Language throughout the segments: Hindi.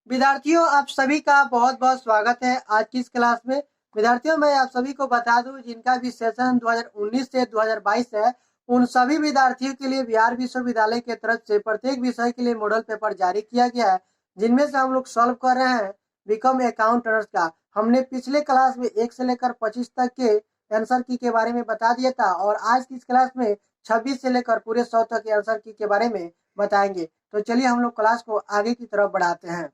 विद्यार्थियों, आप सभी का बहुत बहुत स्वागत है आज की इस क्लास में। विद्यार्थियों, मैं आप सभी को बता दूं, जिनका भी सेशन 2019 से 2022 है, उन सभी विद्यार्थियों के लिए बिहार विश्वविद्यालय के तरफ से प्रत्येक विषय के लिए मॉडल पेपर जारी किया गया है, जिनमें से हम लोग सॉल्व कर रहे हैं बीकॉम अकाउंटेंट्स का। हमने पिछले क्लास में 1 से लेकर 25 तक के आंसर की के बारे में बता दिया था, और आज की इस क्लास में 26 से लेकर पूरे 100 तक के आंसर की के बारे में बताएंगे। तो चलिए हम लोग क्लास को आगे की तरफ बढ़ाते हैं।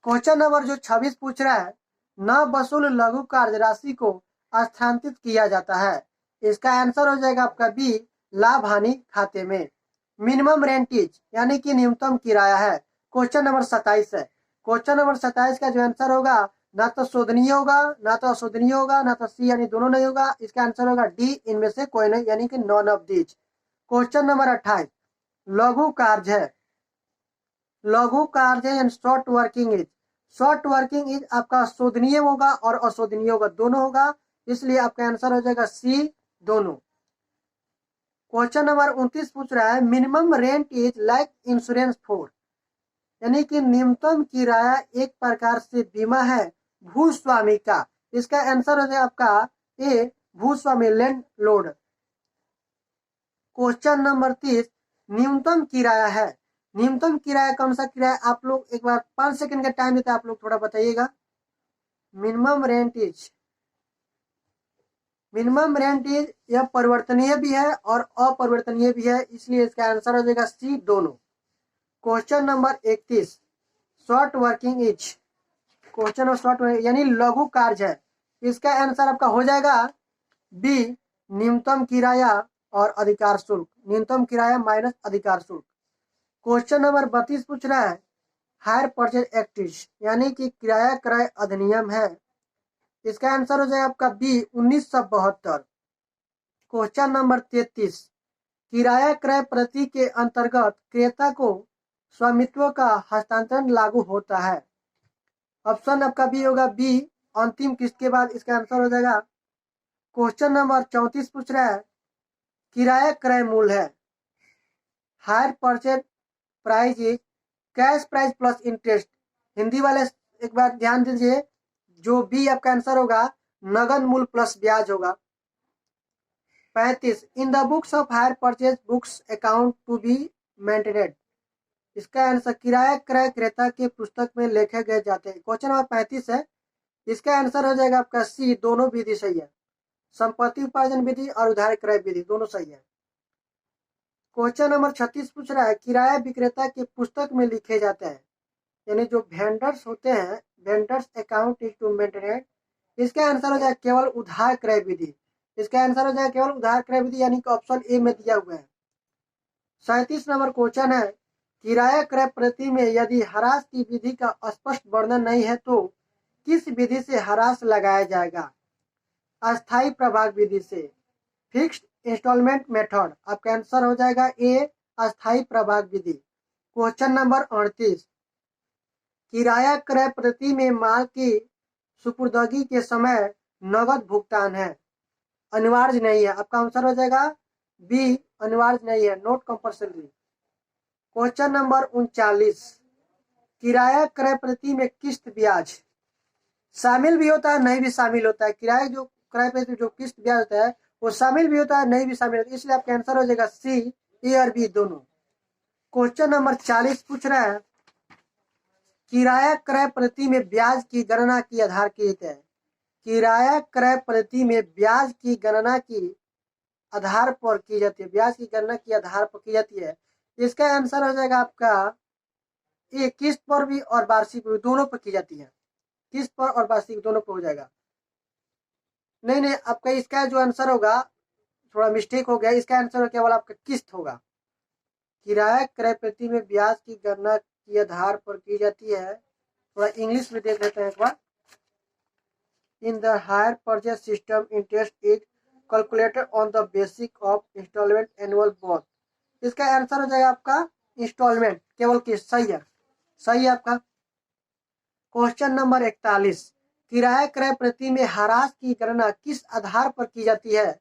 क्वेश्चन नंबर जो 26 पूछ रहा है, न वसूल लघु कार्य राशि को स्थानांतरित किया जाता है। इसका आंसर हो जाएगा आपका बी, लाभ हानि खाते में। मिनिमम रेंटेज यानी कि न्यूनतम किराया है। क्वेश्चन नंबर 27 है। क्वेश्चन नंबर 27 का जो आंसर होगा, ना तो शोधनीय होगा, ना तो अशोधनीय होगा, ना तो सी यानी दोनों नहीं होगा। इसका आंसर होगा डी, इनमें से कोई नहीं, यानी कि none of these. Question number 28 लघु कार्य है। लघु कार्य and short working is. Short working is आपका शोधनीय होगा और अशोधनीय होगा, दोनों होगा, इसलिए आपका आंसर हो जाएगा सी, दोनों। क्वेश्चन नंबर 29 पूछ रहा है, minimum rent is like insurance for, यानी कि न्यूनतम किराया एक प्रकार से बीमा है भूस्वामी का। इसका आंसर हो जाएगा आपका ए, भूस्वामी, लैंड लोड। क्वेश्चन नंबर 30 न्यूनतम किराया है। न्यूनतम किराया कौन सा किराया, आप लोग एक बार 5 सेकंड का टाइम देते हैं, आप लोग थोड़ा बताइएगा। Minimum rent is, minimum rent is यह परिवर्तनीय भी है और अपरिवर्तनीय भी है, इसलिए इसका आंसर हो जाएगा सी, दोनों। Question number 31 short working is. Question of short यानी लघु कार्य है, इसका आंसर आपका हो जाएगा बी, न्यूनतम किराया और अधिकार शुल्क। न्यूनतम किराया माइनस अधिकार शुल्क। क्वेश्चन नंबर 32 पूछ रहा है, हायर परचेज एक्ट यानी कि किराया क्रय अधिनियम है। इसका आंसर हो जाएगा आपका बी, 1972। क्वेश्चन नंबर 33 किराया क्रय प्रति के अंतर्गत क्रेता को स्वामित्व का हस्तांतरण लागू होता है। ऑप्शन आपका बी होगा, बी, अंतिम किस्त के बाद इसका आंसर हो जाएगा। क्वेश्चन नंबर 34 पूछ रहा है, किराया क्रय मूल्य है। Hire purchase price is cash price plus interest. Hindi वाले एक बार ध्यान दीजिए, जो बी आपका आंसर होगा नगद मूल्य प्लस ब्याज होगा। 35 in the books of hire purchase books account to be maintained. इसका आंसर किराया क्रय क्रेता के पुस्तक में लिखे गए जाते हैं। क्वेश्चन नंबर 35 है, इसका आंसर हो जाएगा आपका सी, दोनों विधि सही है। संपत्ति उपार्जन विधि और उधार क्रय विधि दोनों सही है। क्वेश्चन नंबर 36 पूछ रहा है, किराया विक्रेता के पुस्तक में लिखे जाते हैं, यानी जो वेंडर्स होते हैं, वेंडर्स अकाउंट इज टू मेंटेनेड। इसका आंसर हो जाएगा केवल उधार क्रय विधि। इसका आंसर हो जाएगा केवल उधार क्रय विधि, यानी कि ऑप्शन ए में दिया हुआ है। 37 नंबर क्वेश्चन है, किराया क्रय प्रति में यदि ह्रास की विधि का स्पष्ट वर्णन नहीं है तो किस विधि से ह्रास लगाया जाएगा। अस्थायी प्रभाग विधि से, फिक्स्ड इंस्टॉलमेंट मेथड। आपका आंसर हो जाएगा ए, अस्थायी प्रभाग विधि। क्वेश्चन नंबर 38 किराया क्रय प्रति में माल की सुपुर्दगी के समय नगद भुगतान है, अनिवार्य नहीं है। आपका आंसर हो जाएगा बी, अनिवार्य नहीं है, नॉट कंपल्सरी। क्वेश्चन नंबर 39 किराया क्रय प्रति में किस्त ब्याज शामिल भी होता है, नहीं भी शामिल होता है। किराया जो क्रय प्रति जो किस्त ब्याज होता है वो शामिल भी होता है, नहीं भी शामिल होता है, इसलिए आपका आंसर हो जाएगा सी, ए और बी दोनों। क्वेश्चन नंबर 40 पूछ रहा है, किराया क्रय प्रति में ब्याज की गणना की आधार की जाती है। किराया क्रय प्रति में ब्याज की गणना की आधार पर की जाती है, ब्याज की गणना की आधार पर की जाती है। इसका आंसर हो जाएगा आपका ये, किस्त पर भी और वार्षिक पर, दोनों पर की जाती है। किस्त पर और वार्षिक दोनों पर हो जाएगा। नहीं नहीं, आपका इसका जो आंसर होगा थोड़ा मिस्टेक हो गया, इसका आंसर केवल आपका किस्त होगा। किराया क्रय प्रति में ब्याज की गणना की आधार पर की जाती है। थोड़ा इंग्लिश में देख लेते हैं एक बार। In the hire purchase system interest is calculated on the basic of instalment annual both. इसका आंसर हो जाएगा आपका इंस्टॉलमेंट, केवल किस्त। सही है, सही है आपका। क्वेश्चन नंबर 41 किराया क्रय प्रति में ह्रास की गणना किस आधार पर की जाती है।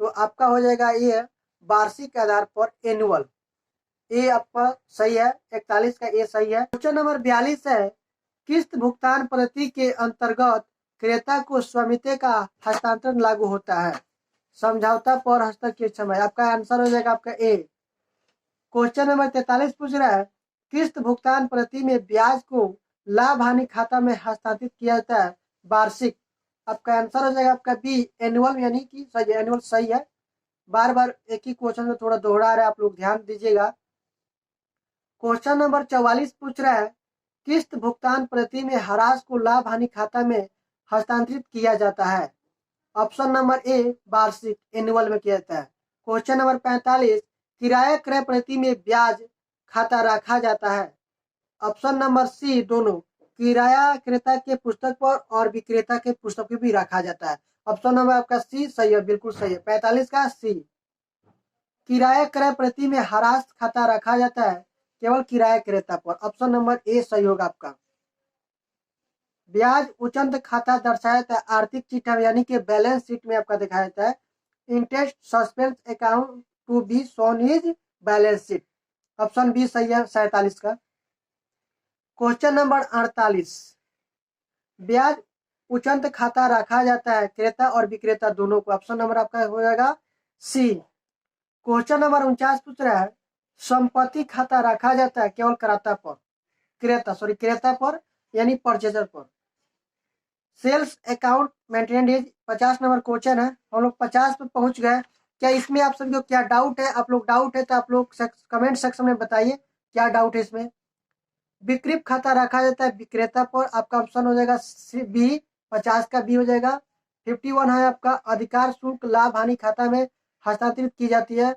तो आपका हो जाएगा ये, वार्षिक के आधार पर, एनुअल। ए आपका सही है, 41 का ए सही है। क्वेश्चन नंबर 42 है, किस्त भुगतान पद्धति के अंतर्गत क्रेता को स्वामित्व का हस्तांतरण लागू होता है। समझौता पर हस्ताक्षर के समय आपका आंसर हो जाएगा आपका ए। क्वेश्चन नंबर 43 पूछ रहा है किस्त भुगतान पद्धति में ब्याज को लाभ हानि खाता में हस्तांतरित किया जाता है वार्षिक। आपका आंसर हो जाएगा आपका बी एनुअल, यानी कि सही है, एनुअल सही है। बार बार एक ही क्वेश्चन को थोड़ा दोहरा रहा है, आप लोग ध्यान दीजिएगा। क्वेश्चन नंबर 44 पूछ रहा है किस्त भुगतान पद्धति में ह्रास को लाभ हानि खाता में हस्तांतरित किया जाता है। ऑप्शन नंबर ए वार्षिक, एनुअल में किया जाता है। क्वेश्चन नंबर 45 किराया क्रय पद्धति में ब्याज खाता रखा जाता है। ऑप्शन नंबर सी दोनों, किराया क्रेता के पुस्तक पर और विक्रेता के पुस्तक पर भी रखा जाता है। ऑप्शन नंबर आपका सी सही है, बिल्कुल सही है, 45 का सी। किराया क्रय पद्धति में ह्रास खाता रखा जाता है केवल किराया क्रेता पर। ऑप्शन नंबर ए सही होगा आपका। ब्याज उचंत खाता दर्शाया जाता है आर्थिक चिट्ठा यानी कि बैलेंस शीट में आपका दिखाया जाता है। Interest suspense account to be shown is balance sheet. Option B सही है, 47 का। क्वेश्चन नंबर 48 ब्याज उचंत खाता रखा जाता है क्रेता और विक्रेता दोनों को। ऑप्शन नंबर आपका हो जाएगा सी। क्वेश्चन नंबर 49 पूछ रहा है संपत्ति खाता रखा जाता है केवल क्रेता पर यानी परचेजर पर। Sales account maintain is 50 number question है। हम लोग 50 पे पहुंच गए। क्या इसमें आप सभी को क्या डाउट है? आप लोग डाउट है तो आप लोग कमेंट सेक्शन में बताइए क्या डाउट है इसमें। विक्रिप खाता रखा जाता है विक्रेता पर। आपका ऑप्शन हो जाएगा बी, 50 का बी हो जाएगा। 51 है आपका अधिकार शुल्क लाभ हानि खाता में हस्तांतरित की जाती है।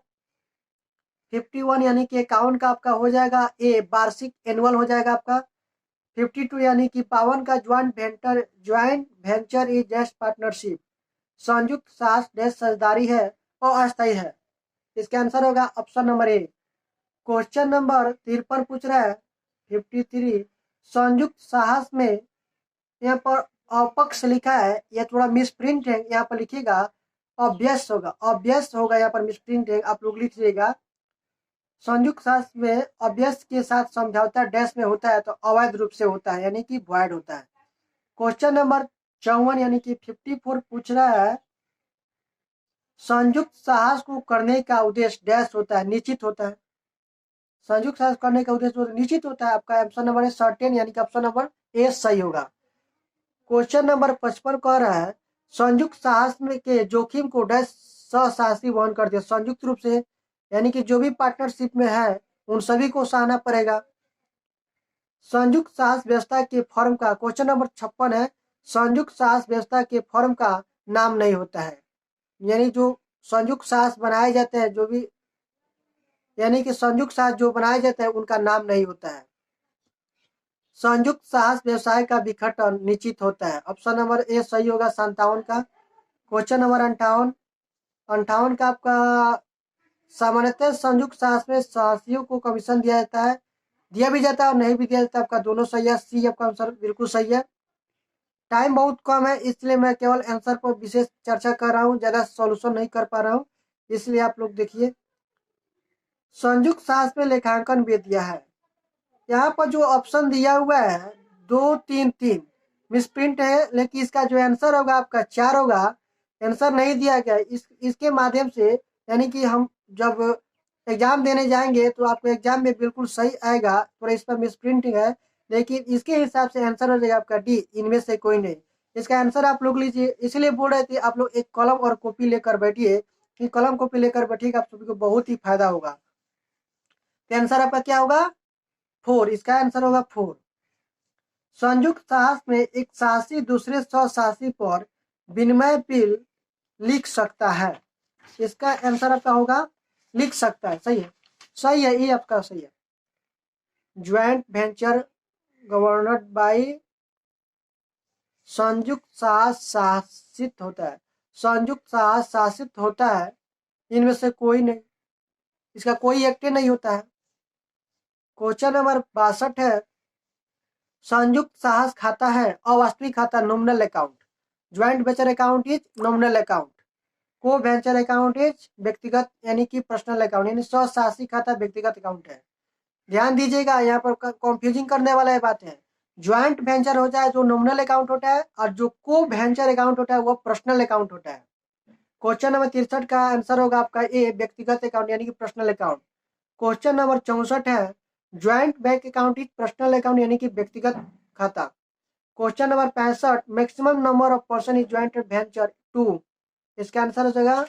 51 यानी कि अकाउंट का आपका हो जाएगा ए वार्षिक, एनुअल हो जाएगा आपका। 52 यानी कि 52 का joint venture is just partnership, संयुक्त साहस देश साझेदारी है और अस्थायी है। इसका आंसर होगा option number A. Question number 53 पूछ रहा है 53 संयुक्त साहस में यहाँ पर अपक्ष लिखा है, यह थोड़ा मिसप्रिंट है, यहाँ पर लिखिएगा ऑब्वियस होगा यहाँ पर मिसप्रिंट है, आप लोग लिख लीजिएगा। संयुक्त साहस में ऑब्वियस के साथ समझौता डैश में होता है तो अवैध रूप से होता है यानी कि वॉइड होता है। क्वेश्चन नंबर 54 यानी कि 54 पूछ रहा है संयुक्त साहस को करने का उद्देश्य डैश होता है, निश्चित होता है। संयुक्त साहस करने का उद्देश्य निश्चित होता है। आपका ऑप्शन नंबर है सर्टेन, यानी कि ऑप्शन नंबर ए सही होगा। क्वेश्चन नंबर 55 कह रहा है संयुक्त साहस में के जोखिम को डैश सहसाहसी वहन करते हैं, संयुक्त रूप से यानी कि जो भी पार्टनरशिप में है उन सभी को सहना पड़ेगा। संयुक्त साहस व्यवस्था के फर्म का, क्वेश्चन नंबर 56 है संयुक्त साहस व्यवस्था के फर्म का नाम नहीं होता है, यानी जो संयुक्त साहस बनाए जाते हैं जो भी, यानी कि संयुक्त साहस जो बनाए जाते हैं उनका नाम नहीं होता है। संयुक्त साहस व्यवसाय का विघटन निश्चित होता है। ऑप्शन नंबर ए सही होगा 57 का। क्वेश्चन नंबर 58 का आपका सामान्यतः संयुक्त साहस में साहसियों को कमीशन दिया जाता है, दिया भी जाता है और नहीं भी दिया जाता है। आपका दोनों सही है, सी आपका आंसर बिल्कुल सही है। टाइम बहुत कम है इसलिए मैं केवल आंसर पर विशेष चर्चा कर रहा हूँ, ज्यादा सॉल्यूशन नहीं कर पा रहा हूँ, इसलिए आप लोग देखिए। संयुक्त साहस में लेखांकन भी दिया है, यहाँ पर जो ऑप्शन दिया हुआ है 2 3 3 मिसप्रिंट है, लेकिन इसका जो आंसर होगा आपका 4 होगा। आंसर नहीं दिया गया, इसके माध्यम से यानी कि हम जब एग्जाम देने जाएंगे तो आपको एग्जाम में बिल्कुल सही आएगा। थोड़ा इस पर मिसप्रिंटिंग है, लेकिन इसके हिसाब से आंसर हो जाएगा आपका डी, इनमें से कोई नहीं। इसका आंसर आप लोग लीजिए, इसलिए बोल रहे थे आप लोग एक कलम और कॉपी लेकर बैठिए, कि कलम कॉपी लेकर बैठिएगा आप सभी को बहुत ही फायदा होगा। तो आंसर आपका क्या होगा 4, इसका आंसर होगा 4। संयुक्त साहस में एक साहसी दूसरे स्वसाहसी पर विनिमय बिल लिख सकता है, इसका आंसर आपका होगा लिख सकता है, सही है, सही है, ये आपका सही है। ज्वाइंट वेंचर गवर्नड बाय संयुक्त साहस शासित होता है, संयुक्त साहस शासित होता है, इनमें से कोई नहीं, इसका कोई एक्ट नहीं होता है। क्वेश्चन नंबर 62 है संयुक्त साहस खाता है अवास्तविक खाता nominal account, joint venture account is nominal account, को वेंचर अकाउंट इज व्यक्तिगत यानी कि पर्सनल अकाउंट, यानी स्वशासी खाता व्यक्तिगत अकाउंट है। ध्यान दीजिएगा यहाँ पर कंफ्यूजिंग करने वाला ये बात है। ज्वाइंट वेंचर हो जाए जो नॉमिनल अकाउंट होता है, और जो को वेंचर अकाउंट होता है वो पर्सनल अकाउंट होता है। क्वेश्चन नंबर 63 का आंसर होगा आपका ए, व्यक्तिगत अकाउंट यानी कि पर्सनल अकाउंट। क्वेश्चन नंबर 64 है, joint bank account is personal account यानी कि व्यक्तिगत खाता। Question number 65, maximum number of person is joint venture 2। इसका आंसर हो जाएगा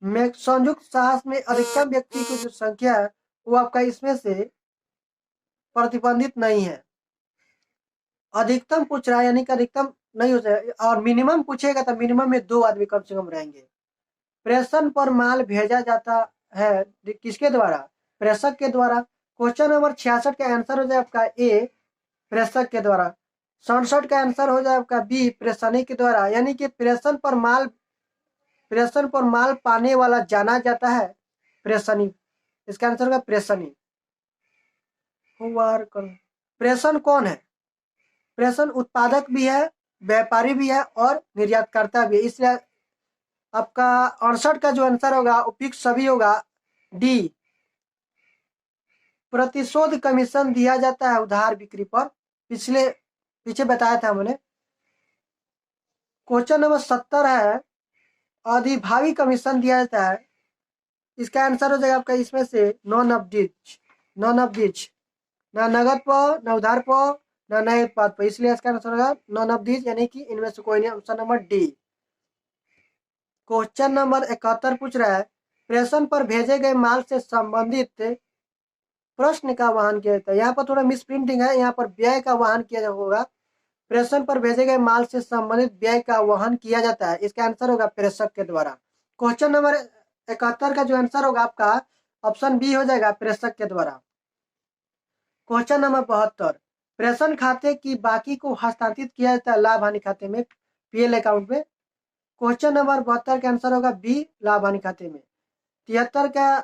संयुक्त साहस में अधिकतम व्यक्ति की जो संख्या है वो आपका इसमें से प्रतिबंधित नहीं है। अधिकतम पूछ रहा है यानी कि अधिकतम नहीं हो जाए, और मिनिमम पूछेगा तो मिनिमम में 2 आदमी कम से कम रहेंगे। प्रेषण पर माल भेजा जाता है किसके द्वारा? प्रेषक के द्वारा। क्वेश्चन नंबर 66 का आंसर हो जाए आपका ए, प्रेषक के द्वारा। 67 का आंसर हो जाए आपका बी, प्रेषणी के द्वारा, यानी कि प्रेषण पर माल पाने वाला जाना जाता है प्रेषणी। इसका आंसर होगा प्रेषणी। प्रेषण कौन है? प्रेषण उत्पादक भी है, व्यापारी भी है और निर्यातकर्ता भी है। इसलिए आपका 68 का जो आंसर होगा उपयुक्त सभी होगा डी। प्रतिशोध कमीशन दिया जाता है उधार बिक्री पर, पीछे बताया था हमने। क्वेश्चन नंबर 70 है, अधिभावी कमीशन दिया जाता है। इसका आंसर हो जाएगा आपका इसमें से नॉन ऑफ दिच, ना नगद पर, ना उधार पर, ना नए उत्पाद पर। इसलिए इसका आंसर होगा नॉन ऑफ दिस, यानी कि इनमें से कोई नहीं। Option number D. Question number 71 पूछ रहा है, प्रेषण पर भेजे गए माल से संबंधित प्रश्न का वहन किया जाता है। यहाँ पर थोड़ा मिस प्रिंटिंग है, यहाँ पर व्यय का वहन किया होगा। प्रेषण पर भेजे गए माल से संबंधित व्यय का वहन किया जाता है। इसका आंसर होगा प्रेषक के द्वारा। क्वेश्चन नंबर 71 का जो आंसर होगा आपका ऑप्शन बी हो जाएगा, प्रेषक के द्वारा। क्वेश्चन नंबर 72, प्रेषण खाते की बाकी को हस्तांतरित किया जाता है लाभ हानि खाते में, पीएल अकाउंट में। क्वेश्चन नंबर 72 का आंसर होगा बी, लाभ हानि खाते में। 73 का,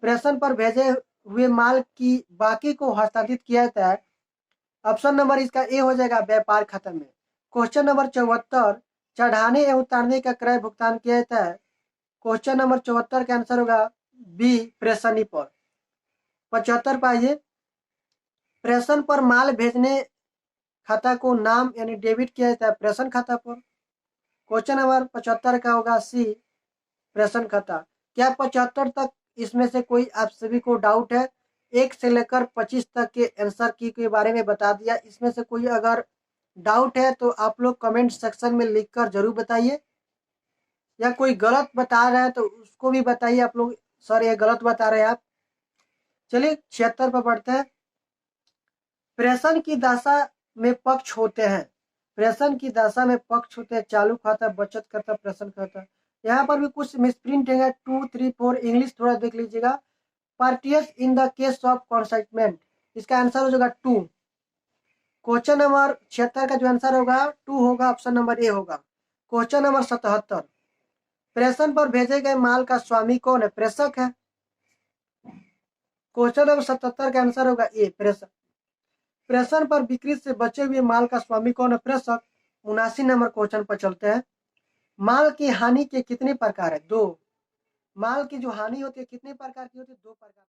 प्रेषण पर भेजे हुए माल की बाकी को हस्तांतरित किया जाता है। ऑप्शन नंबर इसका ए हो जाएगा, व्यापार खाता में। क्वेश्चन नंबर 74, चढ़ाने एवं उतारने का क्रय भुगतान किया जाता है। क्वेश्चन नंबर 74 का आंसर होगा बी, प्रेषणी पर। 75 पाइए, प्रेषण पर माल भेजने खाता को नाम यानी डेबिट किया जाता है प्रेषण खाता पर। क्वेश्चन नंबर 75 का होगा सी, प्रेषण खाता। क्या 75 तक इसमें से कोई आप सभी को डाउट है? 1 से लेकर 25 तक के आंसर की के बारे में बता दिया। इसमें से कोई अगर डाउट है तो आप लोग कमेंट सेक्शन में लिखकर जरूर बताइए, या कोई गलत बता रहा है तो उसको भी बताइए आप लोग, सर ये गलत बता रहे हैं आप। चलिए 76 पर पढ़ते हैं। प्रेषण की दशा में पक्ष होते हैं, प्रेषण की दशा में पक्ष होते हैं चालू खाता, बचत खाता, प्रेषण खाता। यहाँ पर भी कुछ मिसप्रिंट है, 2, 3, 4 इंग्लिश थोड़ा देख लीजिएगा। Parties in the case of consignment, इसका आंसर हो जाएगा 2। क्वेश्चन नंबर 76 का जो आंसर होगा 2 होगा, ऑप्शन नंबर ए होगा। क्वेश्चन नंबर 77, प्रेषण पर भेजे गए माल का स्वामी कौन है? प्रेषक है। क्वेश्चन नंबर 77 का आंसर होगा ए, प्रेषक। प्रेषण पर बिक्री से बचे हुए माल का स्वामी कौन है? प्रेषक। 79 नंबर क्वेश्चन पर चलते हैं। माल की हानि के कितने प्रकार है? 2। माल की जो हानि होती है कितने प्रकार की होती है? 2 प्रकार।